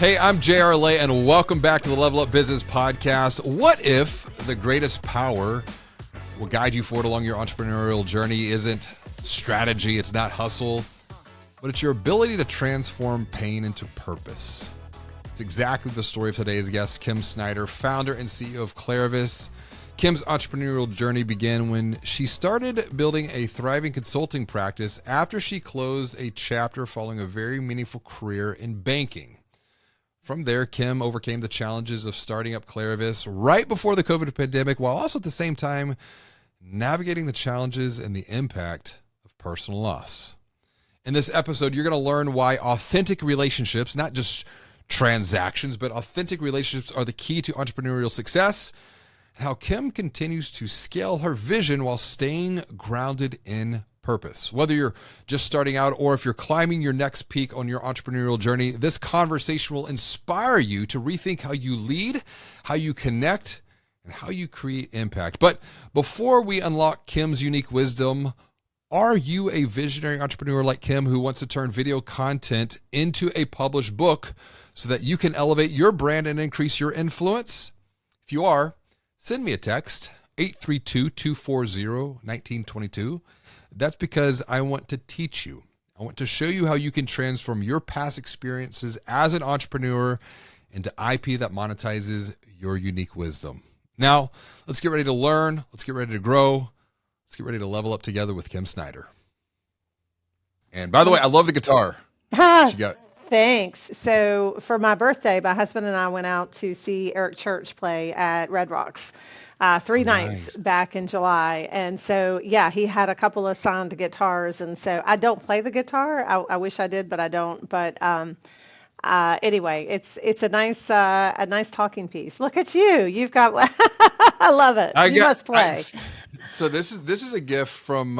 Hey, I'm J.R. Lay, and welcome back to the Level Up Business Podcast. What if the greatest power will guide you forward along your entrepreneurial journey isn't strategy, it's not hustle, but it's your ability to transform pain into purpose? It's exactly the story of today's guest, Kim Snyder, founder and CEO of KlariVis. Kim's entrepreneurial journey began when she started building a thriving consulting practice after she closed a chapter following a very meaningful career in banking. From there, Kim overcame the challenges of starting up KlariVis right before the COVID pandemic, while also at the same time navigating the challenges and the impact of personal loss. In this episode, you're going to learn why authentic relationships, not just transactions, but authentic relationships are the key to entrepreneurial success, and how Kim continues to scale her vision while staying grounded in purpose. Whether you're just starting out or if you're climbing your next peak on your entrepreneurial journey, this conversation will inspire you to rethink how you lead, how you connect, and how you create impact. But before we unlock Kim's unique wisdom, are you a visionary entrepreneur like Kim who wants to turn video content into a published book so that you can elevate your brand and increase your influence? If you are, send me a text, 832-240-1922. That's because I want to teach you. I want to show you how you can transform your past experiences as an entrepreneur into IP that monetizes your unique wisdom. Now, let's get ready to learn. Let's get ready to grow. Let's get ready to level up together with Kim Snyder. And by the way, I love the guitar. She got. Thanks. So for my birthday, my husband and I went out to see Eric Church play at Red Rocks. Three nights back in July. And so, yeah, he had a couple of signed guitars. And so I don't play the guitar. I wish I did, but I don't. But anyway, it's a nice talking piece. Look at you. You've got, I love it. You must play. So this is a gift from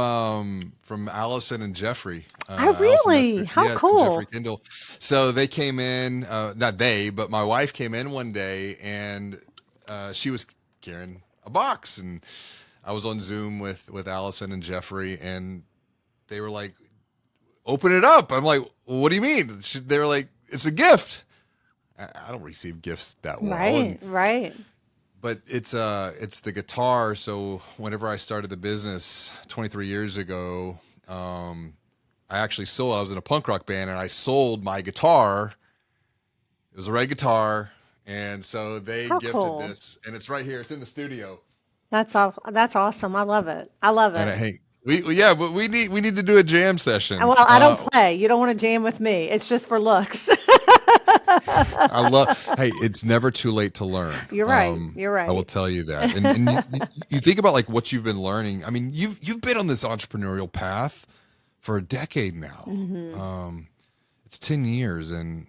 Allison and Jeffrey. Oh, really? How cool. Jeffrey Kendall. So they came in, not they, but my wife came in one day and she was carrying a box, and I was on Zoom with Allison and Jeffrey, and they were like, open it up. I'm like, well, what do you mean? They were like, it's a gift. I don't receive gifts that well. Right. But it's the guitar. So whenever I started the business 23 years ago, I was in a punk rock band, and I sold my guitar. It was a red guitar. And so they gifted this, and it's right here. It's in the studio. That's awesome. I love it. And hey, we need to do a jam session. Well, I don't play. You don't want to jam with me. It's just for looks. Hey, it's never too late to learn. You're right. You're right. I will tell you that. And you think about like what you've been learning. I mean, you've been on this entrepreneurial path for a decade now. Mm-hmm. It's 10 years, and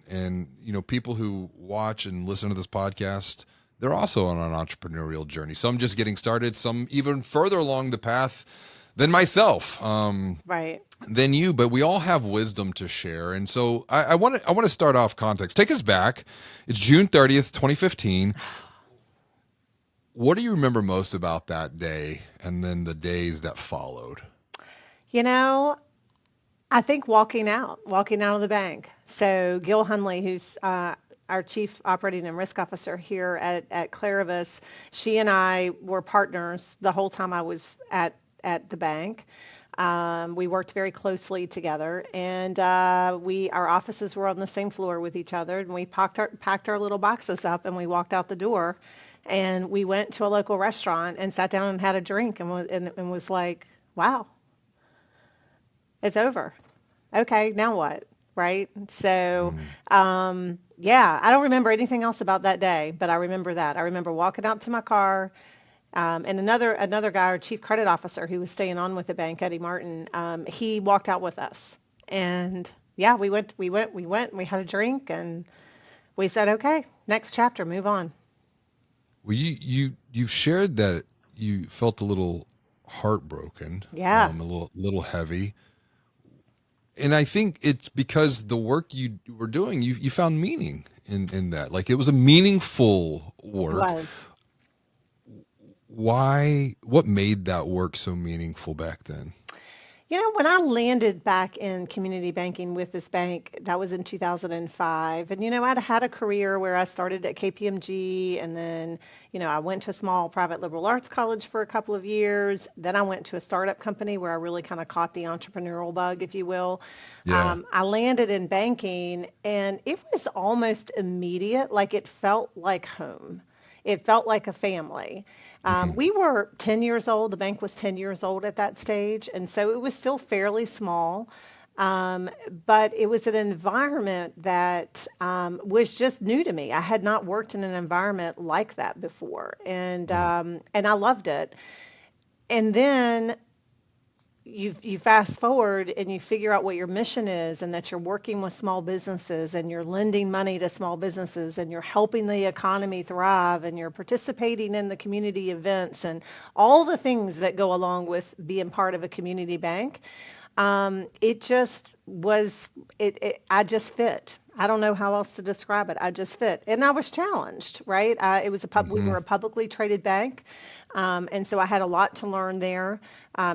you know, people who watch and listen to this podcast, they're also on an entrepreneurial journey. Some just getting started, some even further along the path than myself. Right. Than you, but we all have wisdom to share. And so I want to start off context. Take us back. It's June 30th, 2015. What do you remember most about that day and then the days that followed? You know, I think walking out of the bank. So Gil Hunley, who's our chief operating and risk officer here at KlariVis, she and I were partners the whole time I was at the bank. We worked very closely together, and our offices were on the same floor with each other, and we packed our little boxes up, and we walked out the door, and we went to a local restaurant and sat down and had a drink, and was like, wow, it's over. Okay, now what? Right? So, yeah, I don't remember anything else about that day, but I remember that. I remember walking out to my car. And another guy, our chief credit officer, who was staying on with the bank, Eddie Martin, he walked out with us. And yeah, we went, we had a drink, and we said, okay, next chapter, move on. Well, you've shared that you felt a little heartbroken, Yeah. a little heavy. And I think it's because the work you were doing, you found meaning in that. Like, it was a meaningful work. It was. What made that work so meaningful back then? When I landed back in community banking with this bank, that was in 2005. And, I'd had a career where I started at KPMG and then, I went to a small private liberal arts college for a couple of years. Then I went to a startup company where I really kind of caught the entrepreneurial bug, if you will. Yeah. I landed in banking and it was almost immediate, like it felt like home. It felt like a family. We were 10 years old. The bank was 10 years old at that stage. And so it was still fairly small. Um, but it was an environment that was just new to me. I had not worked in an environment like that before. And I loved it. And then you fast forward and you figure out what your mission is and that you're working with small businesses and you're lending money to small businesses and you're helping the economy thrive and you're participating in the community events and all the things that go along with being part of a community bank. It just was I just fit. I don't know how else to describe it. I just fit, and I was challenged. Right? It was we Hmm. were a publicly traded bank, and so I had a lot to learn there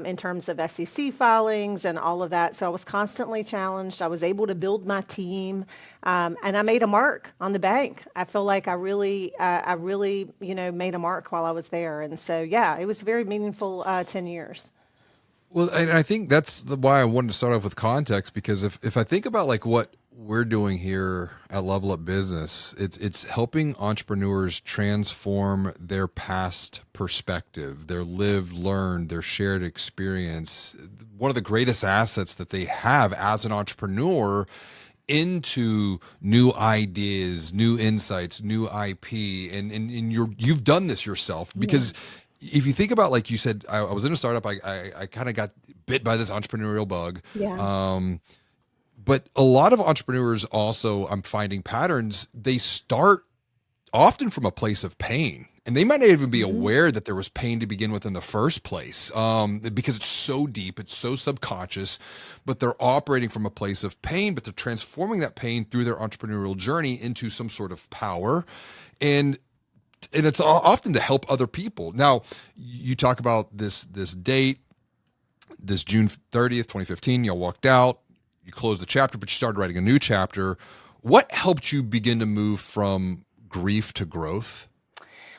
in terms of SEC filings and all of that. So I was constantly challenged. I was able to build my team, and I made a mark on the bank. I feel like I really, made a mark while I was there. And so, yeah, it was a very meaningful 10 years. Well, and I think that's why I wanted to start off with context, because if I think about like what we're doing here at Level Up Business, it's helping entrepreneurs transform their past perspective, their lived, learned, their shared experience. One of the greatest assets that they have as an entrepreneur into new ideas, new insights, new IP, and you've done this yourself Yeah. because if you think about, like you said, I was in a startup. I kind of got bit by this entrepreneurial bug. Yeah. But a lot of entrepreneurs also, I'm finding patterns. They start often from a place of pain. And they might not even be Hmm. aware that there was pain to begin with in the first place, because it's so deep, it's so subconscious, but they're operating from a place of pain, but they're transforming that pain through their entrepreneurial journey into some sort of power. And it's often to help other people. Now, you talk about this date, this June 30th, 2015, y'all walked out, you closed the chapter, but you started writing a new chapter. What helped you begin to move from grief to growth?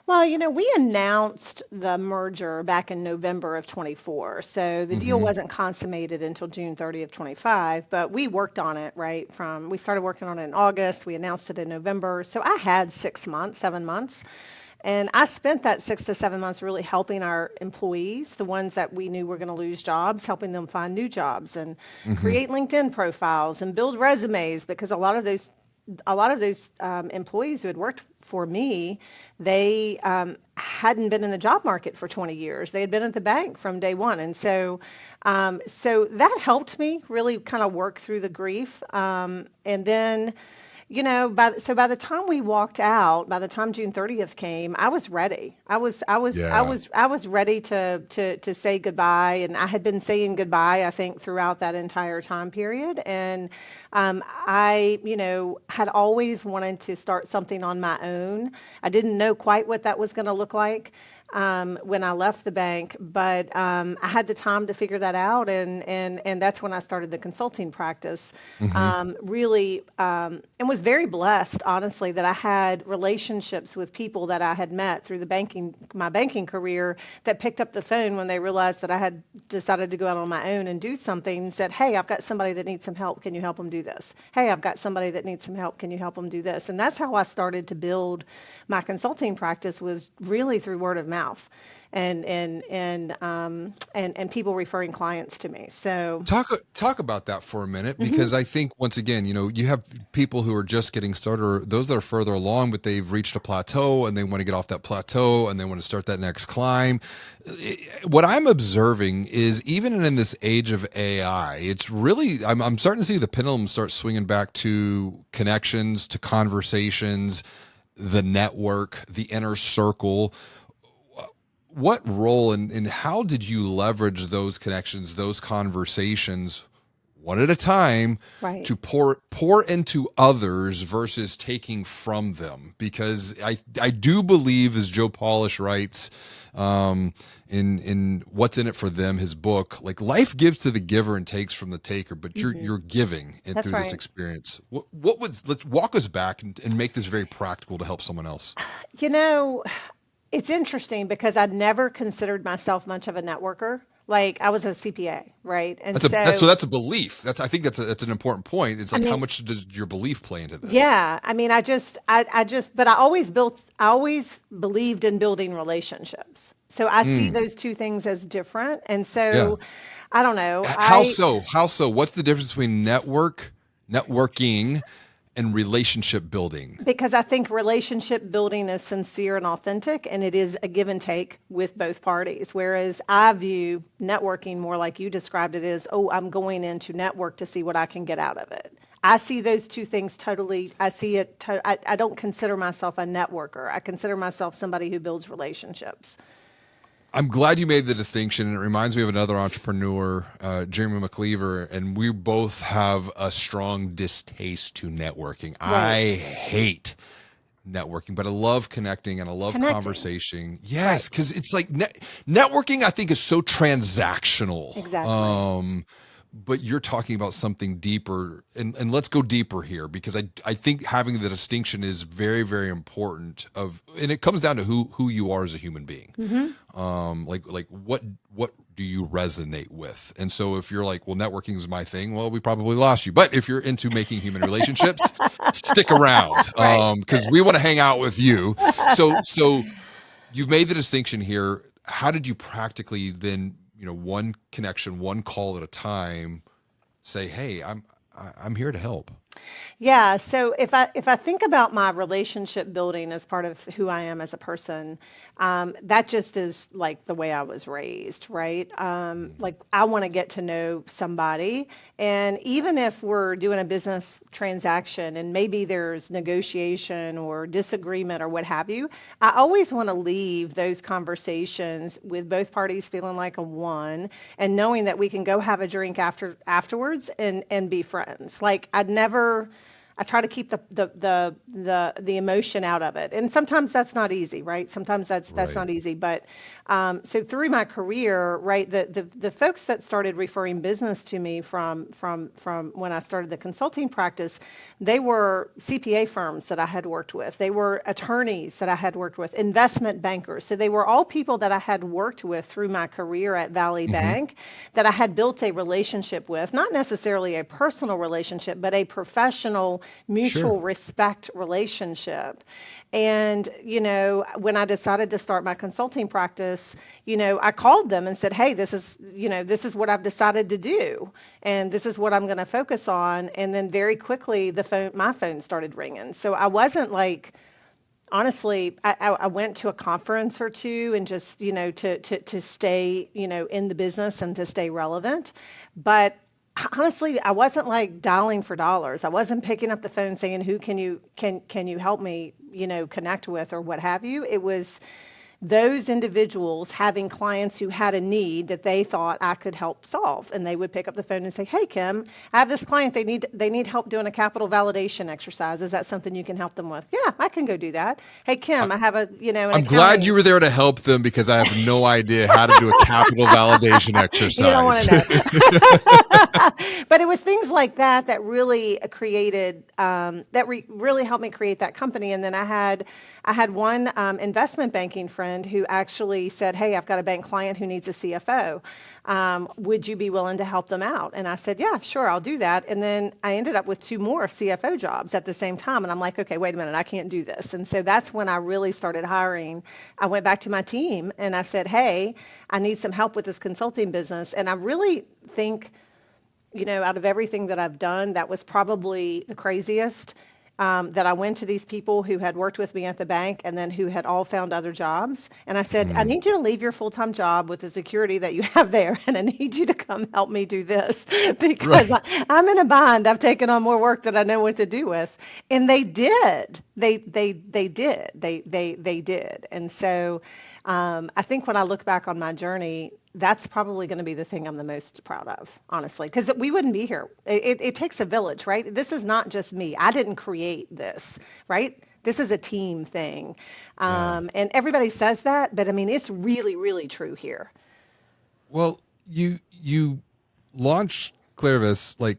Well, we announced the merger back in November of 24. So the deal Hmm. wasn't consummated until June 30th, 25, but we worked on it, right? We started working on it in August. We announced it in November. So I had 6 months, 7 months. And I spent that 6 to 7 months really helping our employees, the ones that we knew were going to lose jobs, helping them find new jobs and Hmm. create LinkedIn profiles and build resumes because a lot of those employees who had worked for me, they hadn't been in the job market for 20 years. They had been at the bank from day one, and so that helped me really kind of work through the grief. And then by the time we walked out, by the time June 30th came, I was ready. Yeah. I was ready to say goodbye, and I had been saying goodbye, I think, throughout that entire time period. And I, had always wanted to start something on my own. I didn't know quite what that was going to look like when I left the bank, but I had the time to figure that out, and that's when I started the consulting practice. Hmm. Really, and was very blessed, honestly, that I had relationships with people that I had met through my banking career that picked up the phone when they realized that I had decided to go out on my own and do something and said, "Hey, I've got somebody that needs some help. Can you help them do this? Hey, I've got somebody that needs some help. Can you help them do this?" And that's how I started to build my consulting practice, was really through word of mouth and people referring clients to me. So, Talk about that for a minute, mhm. because I think once again, you have people who are just getting started, or those that are further along, but they've reached a plateau and they want to get off that plateau and they want to start that next climb. What I'm observing is, even in this age of AI, it's really, I'm starting to see the pendulum start swinging back to connections, to conversations, the network, the inner circle. What role and how did you leverage those connections, those conversations one at a time Right. to pour into others versus taking from them. Because I do believe, as Joe Polish writes in What's in It for Them, his book, like life gives to the giver and takes from the taker, but you're giving it That's through this right. experience. What was, let's walk us back and make this very practical to help someone else. You know, it's interesting because I'd never considered myself much of a networker. Like I was a CPA, right? And So so, that's a belief. I think that's an important point. It's I like, how mean, much does your belief play into this? yeah, I mean, but I always believed in building relationships. So I see Mm, those two things as different. And yeah. so, I don't know. How so? How so? What's the difference between networking and relationship building? Because I think relationship building is sincere and authentic, and it is a give and take with both parties. Whereas I view networking more like you described it as, oh, I'm going in to network to see what I can get out of it. I see those two things totally. I see it. I don't consider myself a networker. I consider myself somebody who builds relationships. I'm glad you made the distinction, and it reminds me of another entrepreneur, Jeremy McCleaver, and we both have a strong distaste to networking. Right. I hate networking, but I love connecting and I love Connecting. conversation. Right. Yes, because it's like networking, I think, is so transactional. Exactly. But you're talking about something deeper, and let's go deeper here, because I think having the distinction is very, very important, and it comes down to who you are as a human being. Hmm. Like what do you resonate with? And so if you're like, well, networking is my thing, well, we probably lost you. But if you're into making human relationships, stick around, Right. because we want to hang out with you. So you've made the distinction here. How did you practically then, one connection, one call at a time, say, hey, I'm here to help. Yeah, so if I think about my relationship building as part of who I am as a person, that just is like the way I was raised, right? Like I want to get to know somebody, and even if we're doing a business transaction and maybe there's negotiation or disagreement or what have you, I always want to leave those conversations with both parties feeling like a one and knowing that we can go have a drink afterwards and be friends. Like I try to keep the emotion out of it, and sometimes that's not easy, right? Sometimes that's Right. not easy. But so through my career, right, the folks that started referring business to me from when I started the consulting practice, they were CPA firms that I had worked with. They were attorneys that I had worked with, investment bankers. So they were all people that I had worked with through my career at Valley Hmm. Bank that I had built a relationship with, not necessarily a personal relationship, but a professional, Sure. mutual respect relationship. And, when I decided to start my consulting practice, I called them and said, hey, this is what I've decided to do. And this is what I'm going to focus on. And then very quickly, my phone started ringing. So I wasn't like, honestly, I went to a conference or two and just, to stay, in the business and to stay relevant. But honestly, I wasn't like dialing for dollars. I wasn't picking up the phone saying, who can you help me, connect with or what have you. It was those individuals having clients who had a need that they thought I could help solve, and they would pick up the phone and say, hey, Kim, I have this client, they need help doing a capital validation exercise. Is that something you can help them with? Yeah, I can go do that. Hey, Kim, I have an I'm glad you accounting. were there to help them, because I have no idea how to do a capital validation You don't want exercise. to know. But it was things like that that really created really helped me create that company. And then I had one investment banking friend who actually said, hey, I've got a bank client who needs a CFO. Would you be willing to help them out? And I said, yeah, sure, I'll do that. And then I ended up with two more CFO jobs at the same time. And I'm like, okay, wait a minute, I can't do this. And so that's when I really started hiring. I went back to my team and I said, hey, I need some help with this consulting business. And I really think, out of everything that I've done, that was probably the craziest. That I went to these people who had worked with me at the bank and then who had all found other jobs. And I said, I Mm, need you to leave your full time job with the security that you have there. And I need you to come help me do this because right. I'm in a bind. I've taken on more work that I know what to do with. And they did. They did. They did. And so I think when I look back on my journey, that's probably going to be the thing I'm the most proud of, honestly, because we wouldn't be here. It takes a village, right? This is not just me. I didn't create this, right? This is a team thing. Yeah. And everybody says that, but I mean, it's really, really true here. Well, you launched KlariVis like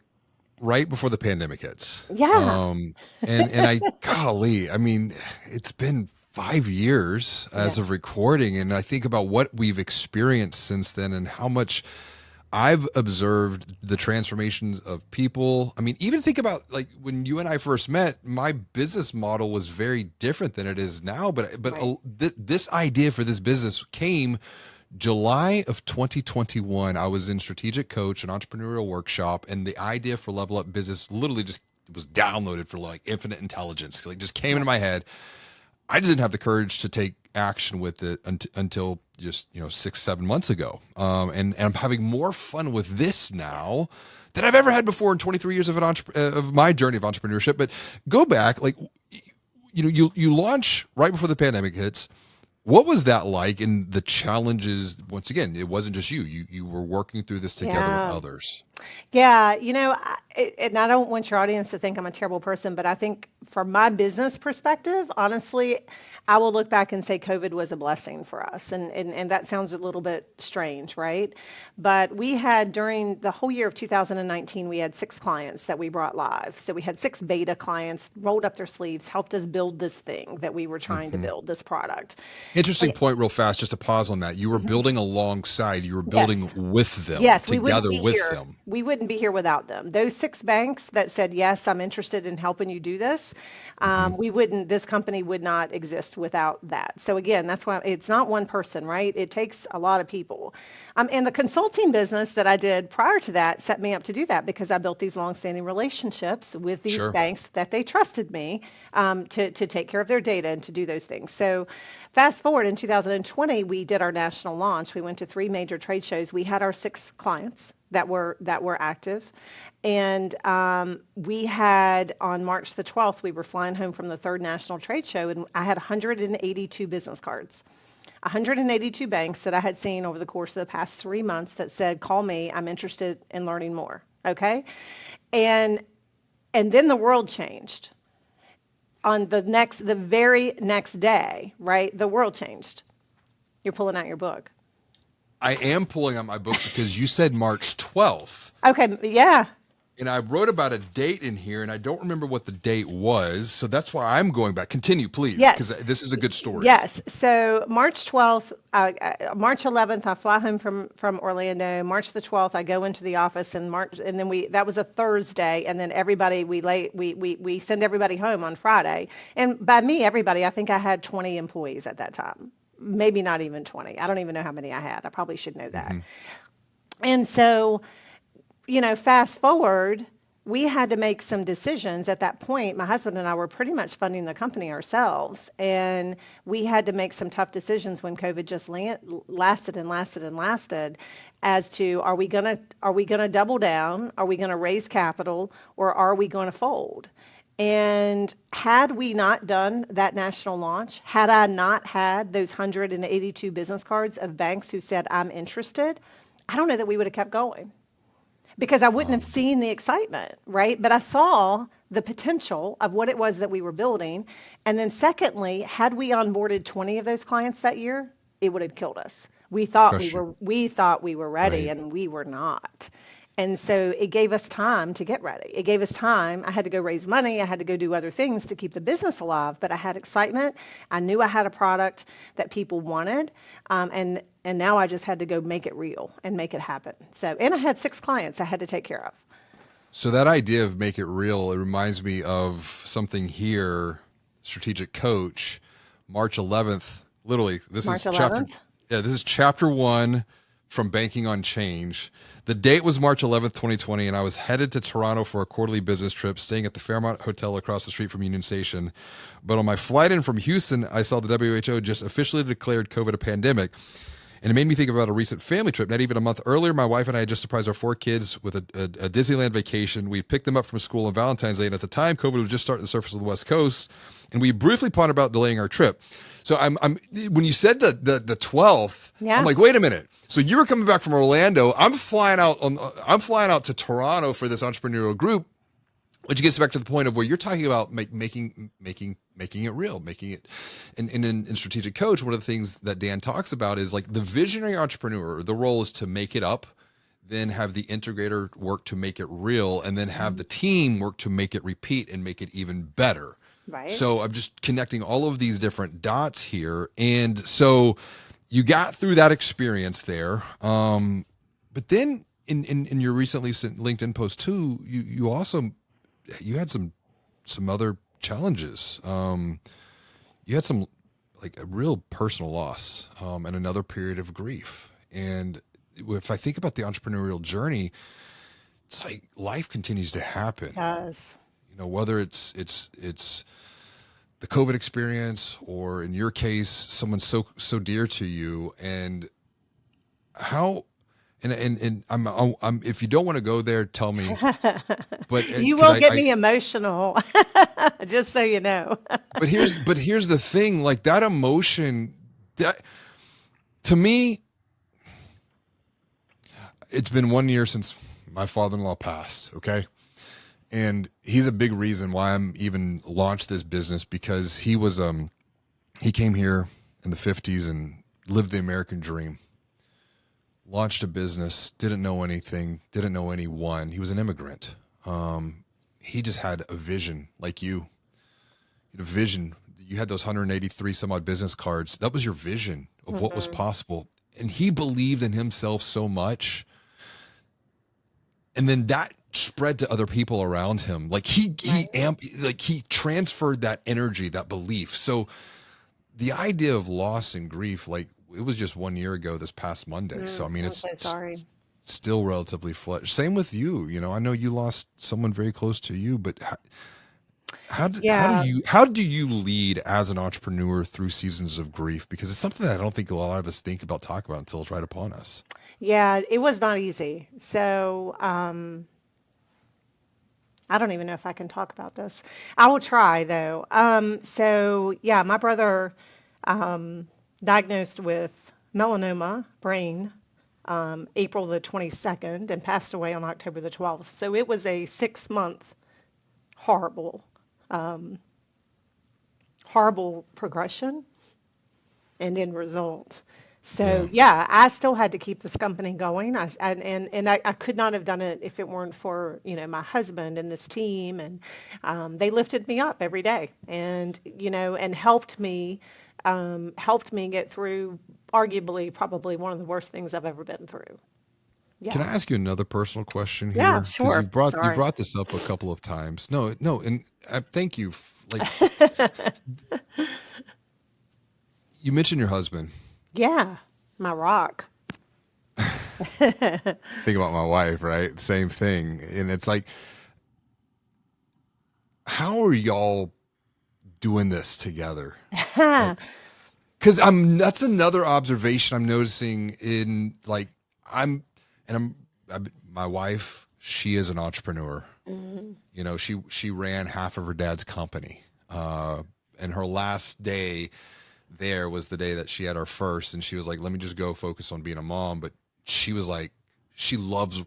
right before the pandemic hits. Yeah. And I, golly, I mean, it's been 5 years as of Yes. recording, and I think about what we've experienced since then and how much I've observed the transformations of people. I mean, even think about like when you and I first met, my business model was very different than it is now. But Right. this idea for this business came July of 2021. I was in Strategic Coach, an entrepreneurial workshop, and the idea for Level Up Business literally just was downloaded for like infinite intelligence. Like just came into my head. I just didn't have the courage to take action with it until just 6-7 months ago. And I'm having more fun with this now than I've ever had before in 23 years of of my journey of entrepreneurship. But go back, like you launch right before the pandemic hits. What was that like? And the challenges, once again, it wasn't just you. You were working through this together with Yeah. others. Yeah, and I don't want your audience to think I'm a terrible person, but I think from my business perspective, honestly, I will look back and say COVID was a blessing for us. And that sounds a little bit strange, right? But we had during the whole year of 2019, we had 6 clients that we brought live. So we had 6 beta clients rolled up their sleeves, helped us build this thing that we were trying to Mhm. build, this product. Interesting And, point, real fast, just to pause on that. You were mhm. building alongside, you were building Yes. with them, Yes, we wouldn't together be with here. them. We wouldn't be here without them. Those 6 banks that said, yes, I'm interested in helping you do this, Hmm. we wouldn't, this company would not exist without that. So again, that's why it's not one person, right? It takes a lot of people. And the consulting business that I did prior to that set me up to do that because I built these longstanding relationships with these Sure. banks that they trusted me to take care of their data and to do those things. So fast forward in 2020, we did our national launch. We went to 3 major trade shows. We had our 6 clients that were active, and we had on March the 12th, we were flying home from the third national trade show, and I had 182 business cards. 182 banks that I had seen over the course of the past 3 months that said, "Call me. I'm interested in learning more." Okay, and and then the world changed on the very next day. Right, the world changed. You're pulling out your book. I am pulling out my book because you said March 12th. Okay, yeah. And I wrote about a date in here, and I don't remember what the date was. So that's why I'm going back. Continue, please, because Yes. this is a good story. Yes. So March 12th, March 11th, I fly home from Orlando. March the 12th, I go into the office, and then that was a Thursday, and then everybody we send everybody home on Friday. And by me, everybody, I think I had 20 employees at that time. Maybe not even 20. I don't even know how many I had. I probably should know that. Hmm. And so fast forward, we had to make some decisions at that point. My husband and I were pretty much funding the company ourselves, and we had to make some tough decisions when COVID just lasted and lasted and lasted, as to are we gonna double down? Are we gonna raise capital, or are we gonna fold? And had we not done that national launch, had I not had those 182 business cards of banks who said I'm interested, I don't know that we would have kept going because I wouldn't have Wow. seen the excitement, right? But I saw the potential of what it was that we were building. And then secondly, had we onboarded 20 of those clients that year, it would have killed us. Crush you. We thought we were ready, Right. and we were not. And so it gave us time to get ready. It gave us time. I had to go raise money. I had to go do other things to keep the business alive, but I had excitement. I knew I had a product that people wanted, and now I just had to go make it real and make it happen. So, and I had 6 clients I had to take care of. So that idea of make it real, it reminds me of something here, Strategic Coach, March 11th. Literally, this March is chapter 11th. yeah, this is chapter 1 from Banking on Change. The date was March 11th, 2020, and I was headed to Toronto for a quarterly business trip, staying at the Fairmont Hotel across the street from Union Station. But on my flight in from Houston, I saw the WHO just officially declared COVID a pandemic. And it made me think about a recent family trip. Not even a month earlier, my wife and I had just surprised our 4 kids with a Disneyland vacation. We picked them up from school on Valentine's Day, and at the time, COVID was just starting to surface on the West Coast, and we briefly pondered about delaying our trip. So I'm when you said the 12th, I'm Yeah. like, wait a minute. So you were coming back from Orlando. I'm flying out to Toronto for this entrepreneurial group, which gets back to the point of where you're talking about making it real, making it. And in Strategic Coach, one of the things that Dan talks about is like the visionary entrepreneur. The role is to make it up, then have the integrator work to make it real, and then have the team work to make it repeat and make it even better. Right. So I'm just connecting all of these different dots here. And so you got through that experience there. But then in your recently sent LinkedIn post too, you also, you had some other challenges. You had some, like, a real personal loss, and another period of grief. And if I think about the entrepreneurial journey, it's like life continues to happen. Does. Whether it's the COVID experience, or in your case, someone so dear to you, and how, and I'm if you don't want to go there, tell me. But You because will get I me emotional, just so you know. but here's the thing, like that emotion, that to me, it's been 1 year since my father-in-law passed. Okay. And he's a big reason why I'm even launched this business, because he came here in the 50s and lived the American dream. Launched a business, didn't know anything, didn't know anyone. He was an immigrant. He just had a vision, like you. You had a vision. You had those 183 some odd business cards. That was your vision of what was possible. And he believed in himself so much. And then that spread to other people around him. Like he transferred that energy, that belief. So the idea of loss and grief, like, it was just 1 year ago this past Monday. So I mean, I'm so sorry. still relatively fresh. Same with you. I know you lost someone very close to you, but Yeah. how do you lead as an entrepreneur through seasons of grief? Because it's something that I don't think a lot of us think about, talk about, until it's right upon us. Yeah, it was not easy. So, I don't even know if I can talk about this. I will try though. So yeah, my brother diagnosed with melanoma brain April the 22nd and passed away on October the 12th. So it was a 6 month horrible, horrible progression and end result. So Yeah. yeah, I still had to keep this company going. I could not have done it if it weren't for, my husband and this team, and they lifted me up every day, and and helped me get through arguably probably one of the worst things I've ever been through. Can Yeah. I ask you another personal question Yeah, here? Because sure. you Sorry. brought this up a couple of times. No, no, and thank you. Like, you mentioned your husband. Yeah, my rock. Think about my wife, right? Same thing. And it's like, how are y'all doing this together? Like, because that's another observation I'm noticing in, like, I'm, and my wife, she is an entrepreneur. Mhm. She ran half of her dad's company. And her last day there was the day that she had our first, and she was like, let me just go focus on being a mom. But she was like, she loves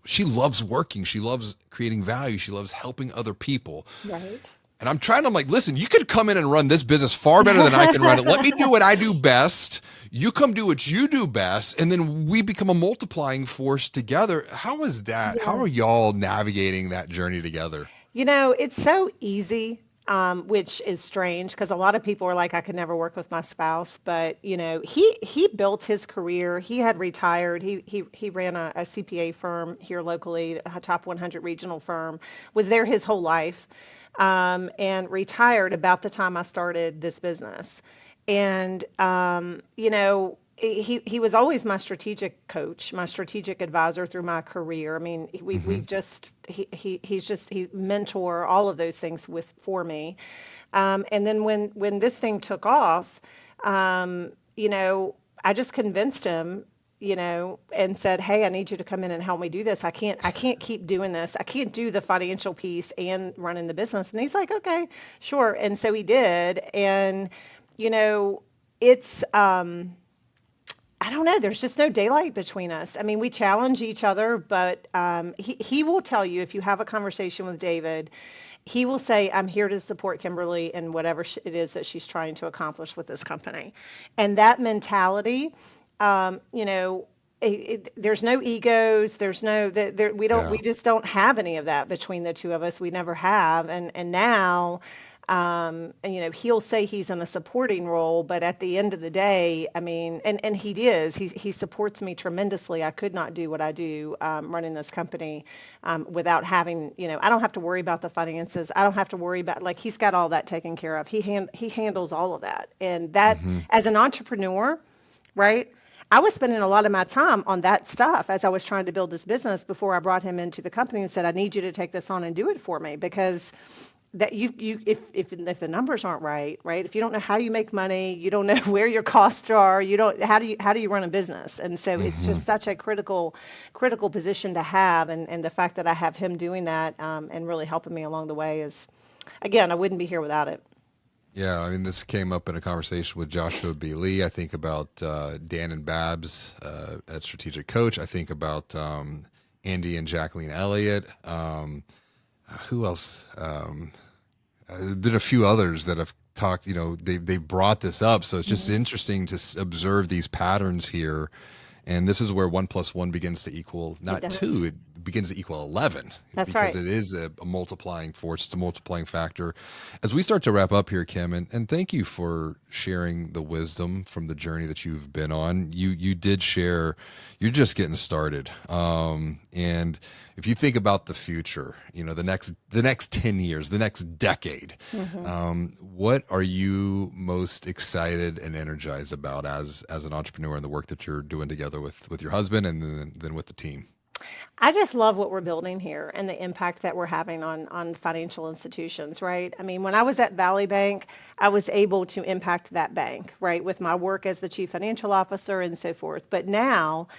working. She loves creating value. She loves helping other people. Right. And I'm like, listen, you could come in and run this business far better than I can run it. Let me do what I do best. You come do what you do best. And then we become a multiplying force together. How is that? How Yeah. are y'all navigating that journey together? It's so easy, which is strange because a lot of people are like, I could never work with my spouse. But he built his career. He had retired. He ran a CPA firm here locally, a top 100 regional firm. Was there his whole life, and retired about the time I started this business. And he was always my strategic coach, my strategic advisor through my career. I mean, we Hmm. just he mentor all of those things for me. And then when this thing took off, I just convinced him. and said, "Hey, I need you to come in and help me do this. I can't keep doing this. I can't do the financial piece and running the business." And he's like, "Okay, sure." And so he did. And, you know, it's, I don't know. There's just no daylight between us. I mean, we challenge each other, but he will tell you, if you have a conversation with David, he will say, "I'm here to support Kimberly in whatever it is that she's trying to accomplish with this company." And that mentality, you know, there's no egos. There's no that there, we Yeah. just don't have any of that between the two of us. We never have. And now, and, he'll say he's in a supporting role, but at the end of the day, I mean, and he is, he supports me tremendously. I could not do what I do, running this company, without having, I don't have to worry about the finances. I don't have to worry about, like, he's got all that taken care of. He handles all of that. And that, Hmm. as an entrepreneur, right? I was spending a lot of my time on that stuff as I was trying to build this business before I brought him into the company and said, "I need you to take this on and do it for me," because that if the numbers aren't right, right? If you don't know how you make money, you don't know where your costs are, you don't how do you run a business? And so it's Hmm. just such a critical position to have, and the fact that I have him doing that, and really helping me along the way is, again, I wouldn't be here without it. Yeah, I mean, this came up in a conversation with Joshua B. Lee. I think about Dan and Babs at Strategic Coach. I think about Andy and Jacqueline Elliott. Who else? There's been a few others that have talked. They brought this up, so it's just Hmm. interesting to observe these patterns here. And this is where 1 + 1 begins to equal It not does. 2; it begins to equal 11 That's because right. it is a multiplying force. It's a multiplying factor. As we start to wrap up here, Kim, and thank you for sharing the wisdom from the journey that you've been on. You did share. You're just getting started, and if you think about the future, the next 10 years, the next decade, Hmm. what are you most excited and energized about as an entrepreneur and the work that you're doing together with your husband and then with the team? I just love what we're building here and the impact that we're having on financial institutions, right? I mean, when I was at Valley Bank, I was able to impact that bank, right, with my work as the chief financial officer and so forth. But now,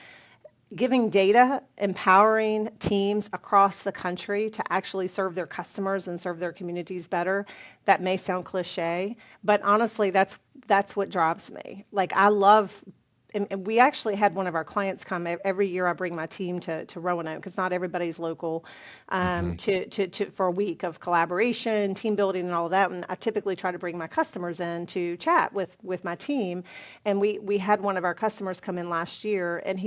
giving data, empowering teams across the country to actually serve their customers and serve their communities better, that may sound cliche, but honestly, that's what drives me. Like, I love, and we actually had one of our clients come every year. I bring my team to Roanoke because not everybody's local, Hmm. to for a week of collaboration, team building, and all of that. And I typically try to bring my customers in to chat with my team. And we had one of our customers come in last year, and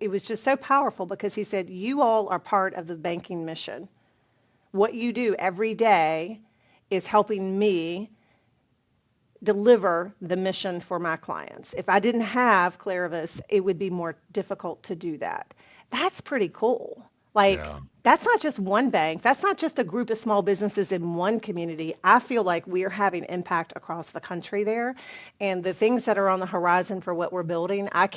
it was just so powerful because he said, "You all are part of the banking mission. What you do every day is helping me deliver the mission for my clients. If I didn't have KlariVis, it would be more difficult to do that." That's pretty cool. Like, Yeah. that's not just one bank. That's not just a group of small businesses in one community. I feel like we are having impact across the country there. And the things that are on the horizon for what we're building, I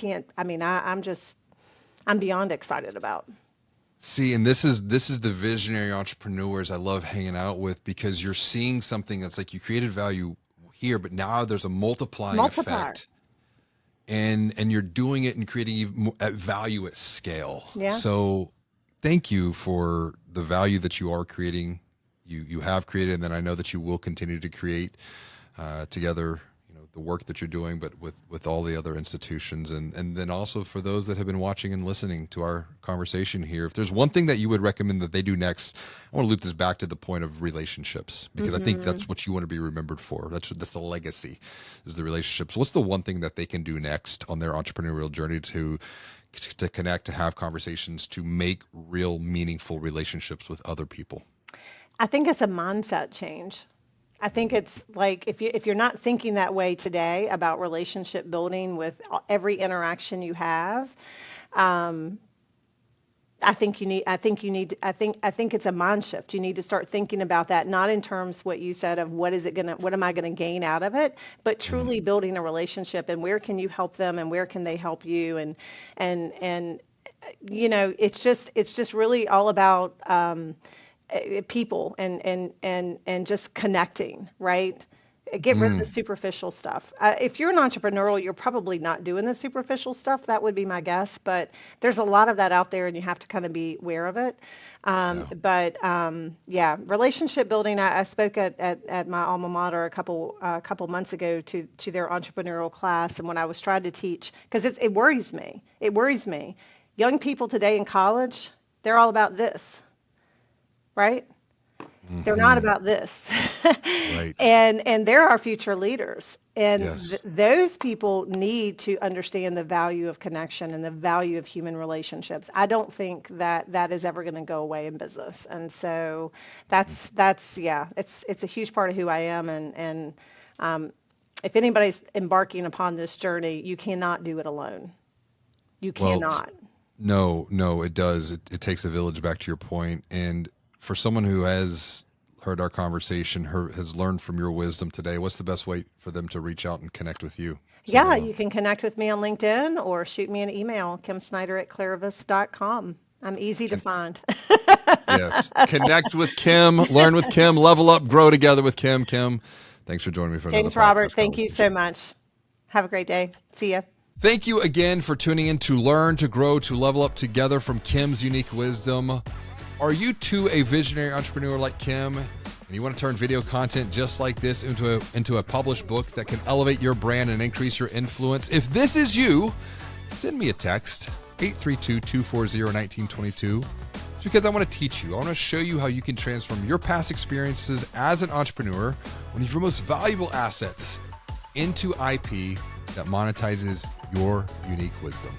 mean, I'm beyond excited about. See, and this is the visionary entrepreneurs I love hanging out with because you're seeing something that's like you created value here, but now there's a multiplying Multiplier. effect, and you're doing it and creating even at value at scale. Yeah. So thank you for the value that you are creating, you have created, and then I know that you will continue to create together. The work that you're doing, but with all the other institutions, and then also for those that have been watching and listening to our conversation here. If there's one thing that you would recommend that they do next, I want to loop this back to the point of relationships because I think Hmm. that's what you want to be remembered for. That's the legacy, is the relationships. What's the one thing that they can do next on their entrepreneurial journey to connect, to have conversations, to make real meaningful relationships with other people? I think it's a mindset change. I think it's like, if you're not thinking that way today about relationship building with every interaction you have, um, I think it's a mind shift. You need to start thinking about that, not in terms what you said of what am I gonna gain out of it, but Mm. truly building a relationship and where can you help them and where can they help you, and it's just really all about, people and just connecting, right? Get rid of the superficial stuff. If you're an entrepreneurial, you're probably not doing the superficial stuff. That would be my guess. But there's a lot of that out there, and you have to kind of be aware of it. Yeah. Yeah, relationship building. I spoke at my alma mater a couple months ago to their entrepreneurial class, and when I was trying to teach, because it worries me. It worries me. Young people today in college, they're all about this, right? They're not about this. Right. And they're our future leaders. And Yes. those people need to understand the value of connection and the value of human relationships. I don't think that is ever going to go away in business. And so yeah, it's a huge part of who I am. And if anybody's embarking upon this journey, you cannot do it alone. You Well, cannot. no, it does. It takes a village, back to your point. And for someone who has heard our conversation, has learned from your wisdom today, what's the best way for them to reach out and connect with you? Say Yeah, hello. you can connect with me on LinkedIn or shoot me an email, kimsnyder@klarivis.com. I'm easy to find. Yes. Connect with Kim, learn with Kim, level up, grow together with Kim. Kim, thanks for joining me for another James Robert, podcast thank you so conversation. much. Have a great day. See ya. Thank you again for tuning in to learn, to grow, to level up together from Kim's unique wisdom. Are you too a visionary entrepreneur like Kim, and you want to turn video content just like this into a published book that can elevate your brand and increase your influence? If this is you, send me a text, 832-240-1922. It's because I want to teach you. I want to show you how you can transform your past experiences as an entrepreneur, one of your most valuable assets, into IP that monetizes your unique wisdom.